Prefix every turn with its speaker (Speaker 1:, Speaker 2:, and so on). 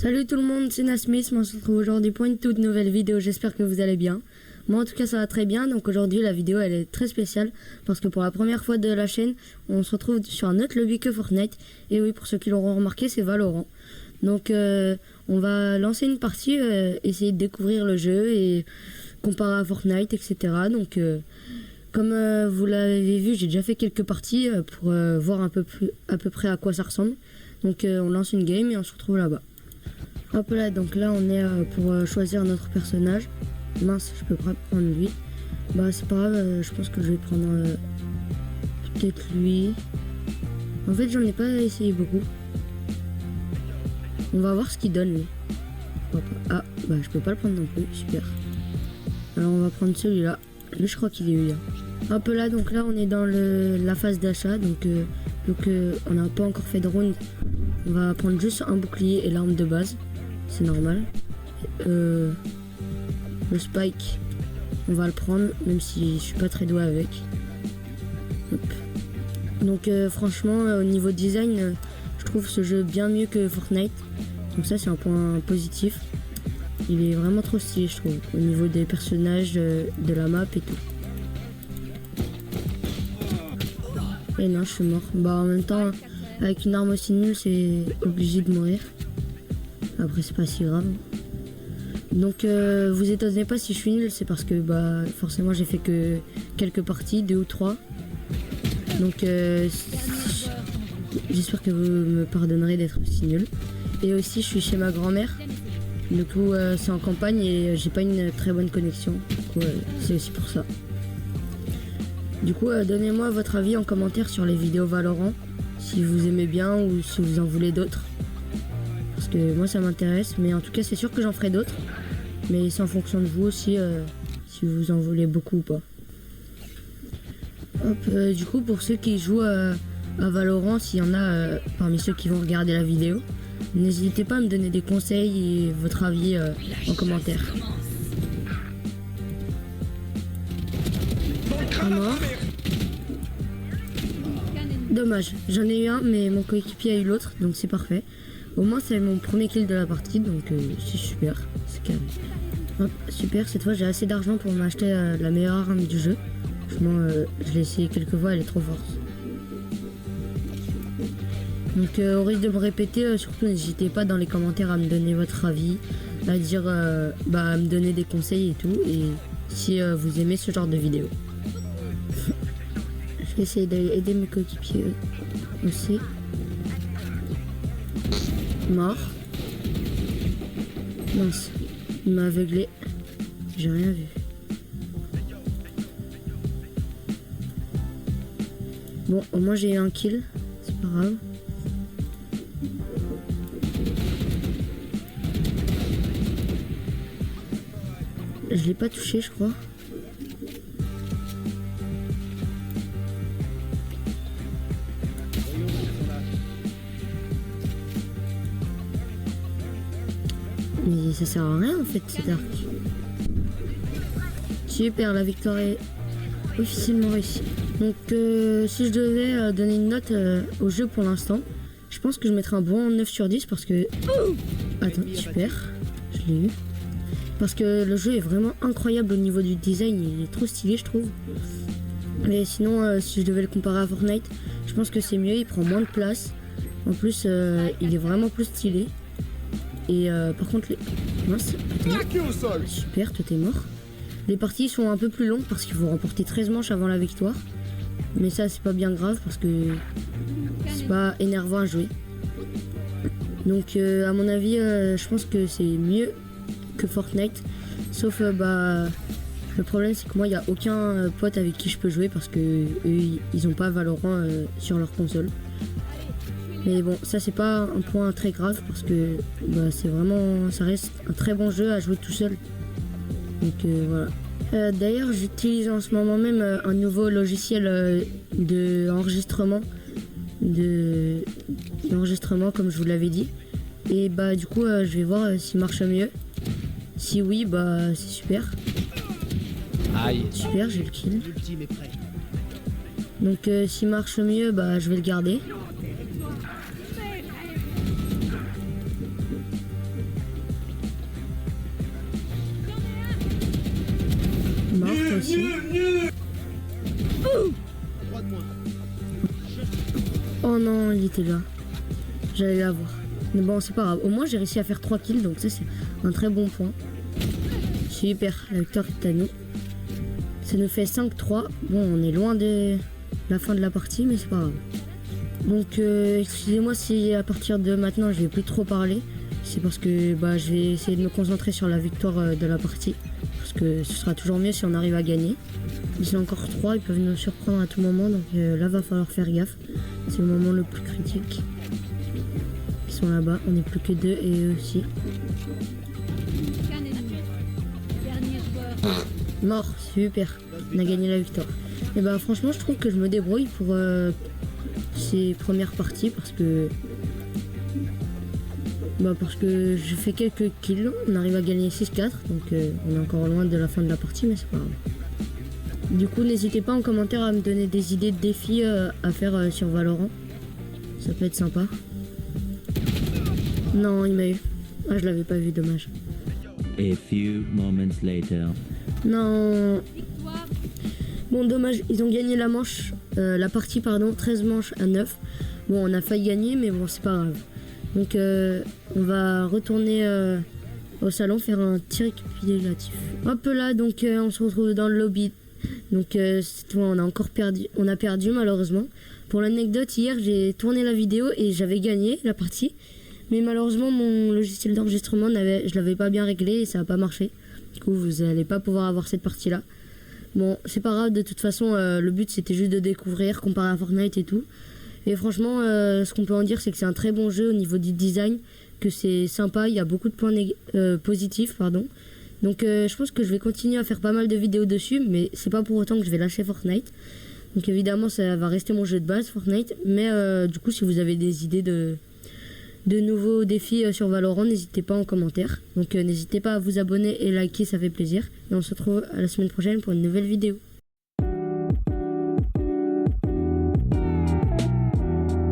Speaker 1: Salut tout le monde, c'est Nasmith, on se retrouve aujourd'hui pour une toute nouvelle vidéo, j'espère que vous allez bien. Moi en tout cas ça va très bien, donc aujourd'hui la vidéo elle est très spéciale parce que pour la première fois de la chaîne, on se retrouve sur un autre lobby que Fortnite. Et oui, pour ceux qui l'auront remarqué, c'est Valorant. Donc on va lancer une partie, essayer de découvrir le jeu et comparer à Fortnite, etc. Donc comme vous l'avez vu, j'ai déjà fait quelques parties pour voir à peu près à quoi ça ressemble. Donc on lance une game et on se retrouve là-bas. Hop là, donc là on est pour choisir notre personnage. Mince, je peux pas prendre lui. Bah c'est pas grave, je pense que je vais prendre peut-être lui. En fait j'en ai pas essayé beaucoup. On va voir ce qu'il donne lui. Ah bah je peux pas le prendre non plus, super. Alors on va prendre celui-là. Lui je crois qu'il est bien. Hop là, donc là on est dans la phase d'achat. Donc on n'a pas encore fait de round. On va prendre juste un bouclier et l'arme de base. C'est normal. Le spike, on va le prendre, même si je suis pas très doué avec. Hop. Donc franchement, au niveau design, je trouve ce jeu bien mieux que Fortnite. Donc ça c'est un point positif. Il est vraiment trop stylé, je trouve, au niveau des personnages, de la map et tout. Et non, je suis mort. Bah en même temps, avec une arme aussi nulle, c'est obligé de mourir. Après c'est pas si grave. Donc vous étonnez pas si je suis nul, c'est parce que bah forcément j'ai fait que quelques parties, 2 ou 3. Donc j'espère que vous me pardonnerez d'être aussi nul. Et aussi je suis chez ma grand-mère. Du coup c'est en campagne et j'ai pas une très bonne connexion. Du coup c'est aussi pour ça. Du coup donnez-moi votre avis en commentaire sur les vidéos Valorant, si vous aimez bien ou si vous en voulez d'autres. Parce que moi ça m'intéresse, mais en tout cas c'est sûr que j'en ferai d'autres. Mais c'est en fonction de vous aussi, si vous en voulez beaucoup ou pas. Hop, du coup pour ceux qui jouent à Valorant, s'il y en a parmi ceux qui vont regarder la vidéo, n'hésitez pas à me donner des conseils et votre avis en commentaire. Un mort. Dommage, j'en ai eu un mais mon coéquipier a eu l'autre, donc c'est parfait. Au moins c'est mon premier kill de la partie, donc c'est super, c'est calme. Hop, super, cette fois j'ai assez d'argent pour m'acheter la meilleure arme du jeu. Franchement, je l'ai essayé quelques fois, elle est trop forte. Donc au risque de me répéter, surtout n'hésitez pas dans les commentaires à me donner votre avis, à dire, à me donner des conseils et tout, et si vous aimez ce genre de vidéo. Je vais essayer d'aider mes coéquipiers aussi. Mort. Mince, il m'a aveuglé. J'ai rien vu. Bon, au moins j'ai eu un kill. C'est pas grave. Je l'ai pas touché, je crois. Mais ça sert à rien en fait cet arc. Super, la victoire est officiellement réussie. Donc si je devais donner une note au jeu pour l'instant, je pense que je mettrais un bon 9 sur 10 parce que... Attends, super, je l'ai eu. Parce que le jeu est vraiment incroyable au niveau du design, il est trop stylé je trouve. Mais sinon si je devais le comparer à Fortnite, je pense que c'est mieux, il prend moins de place. En plus il est vraiment plus stylé. Et par contre les... Mince, super, toi t'es mort. Les parties sont un peu plus longues parce qu'il faut remporter 13 manches avant la victoire. Mais ça c'est pas bien grave parce que c'est pas énervant à jouer. Donc à mon avis je pense que c'est mieux que Fortnite. Sauf le problème c'est que moi il n'y a aucun pote avec qui je peux jouer parce que eux ils ont pas Valorant sur leur console. Mais bon, ça c'est pas un point très grave parce que c'est vraiment, ça reste un très bon jeu à jouer tout seul. Donc voilà. D'ailleurs, j'utilise en ce moment même un nouveau logiciel d'enregistrement, comme je vous l'avais dit. Et du coup, je vais voir s'il marche mieux. Si oui, c'est super.
Speaker 2: Aïe.
Speaker 1: Super, j'ai le kill. Donc s'il marche mieux, je vais le garder. ça aussi. Oh non, il était là. J'allais l'avoir. Mais bon, c'est pas grave. Au moins, j'ai réussi à faire 3 kills, donc ça, c'est un très bon point. Super, la victoire est à nous. Ça nous fait 5-3. Bon, on est loin de la fin de la partie, mais c'est pas grave. Donc, excusez-moi si à partir de maintenant, je vais plus trop parler. C'est parce que je vais essayer de me concentrer sur la victoire de la partie. Parce que ce sera toujours mieux si on arrive à gagner. Ils sont encore 3, ils peuvent nous surprendre à tout moment. Donc là, va falloir faire gaffe. C'est le moment le plus critique. Ils sont là-bas, on n'est plus que 2 et eux aussi. Mort, super. On a gagné la victoire. Et franchement, je trouve que je me débrouille pour ces premières parties parce que je fais quelques kills. On arrive à gagner 6-4, donc on est encore loin de la fin de la partie, mais c'est pas grave. Du coup, n'hésitez pas en commentaire à me donner des idées de défis à faire sur Valorant. Ça peut être sympa. Non, il m'a eu. Ah, je l'avais pas vu, dommage.
Speaker 3: A few moments later.
Speaker 1: Non. Bon, dommage, ils ont gagné la partie, 13 manches à 9. Bon, on a failli gagner, mais bon, c'est pas grave. Donc, on va retourner au salon, faire un tir récapitulatif. Hop là, donc on se retrouve dans le lobby. Donc, cette fois, on a perdu malheureusement. Pour l'anecdote, hier, j'ai tourné la vidéo et j'avais gagné la partie. Mais malheureusement, mon logiciel d'enregistrement, je l'avais pas bien réglé et ça n'a pas marché. Du coup, vous n'allez pas pouvoir avoir cette partie-là. Bon, c'est pas grave, de toute façon, le but c'était juste de découvrir, comparer à Fortnite et tout. Et franchement, ce qu'on peut en dire, c'est que c'est un très bon jeu au niveau du design, que c'est sympa, il y a beaucoup de points positifs, pardon. Donc je pense que je vais continuer à faire pas mal de vidéos dessus, mais c'est pas pour autant que je vais lâcher Fortnite. Donc évidemment, ça va rester mon jeu de base, Fortnite. Mais du coup, si vous avez des idées de nouveaux défis sur Valorant, n'hésitez pas en commentaire. Donc n'hésitez pas à vous abonner et liker, ça fait plaisir. Et on se retrouve à la semaine prochaine pour une nouvelle vidéo.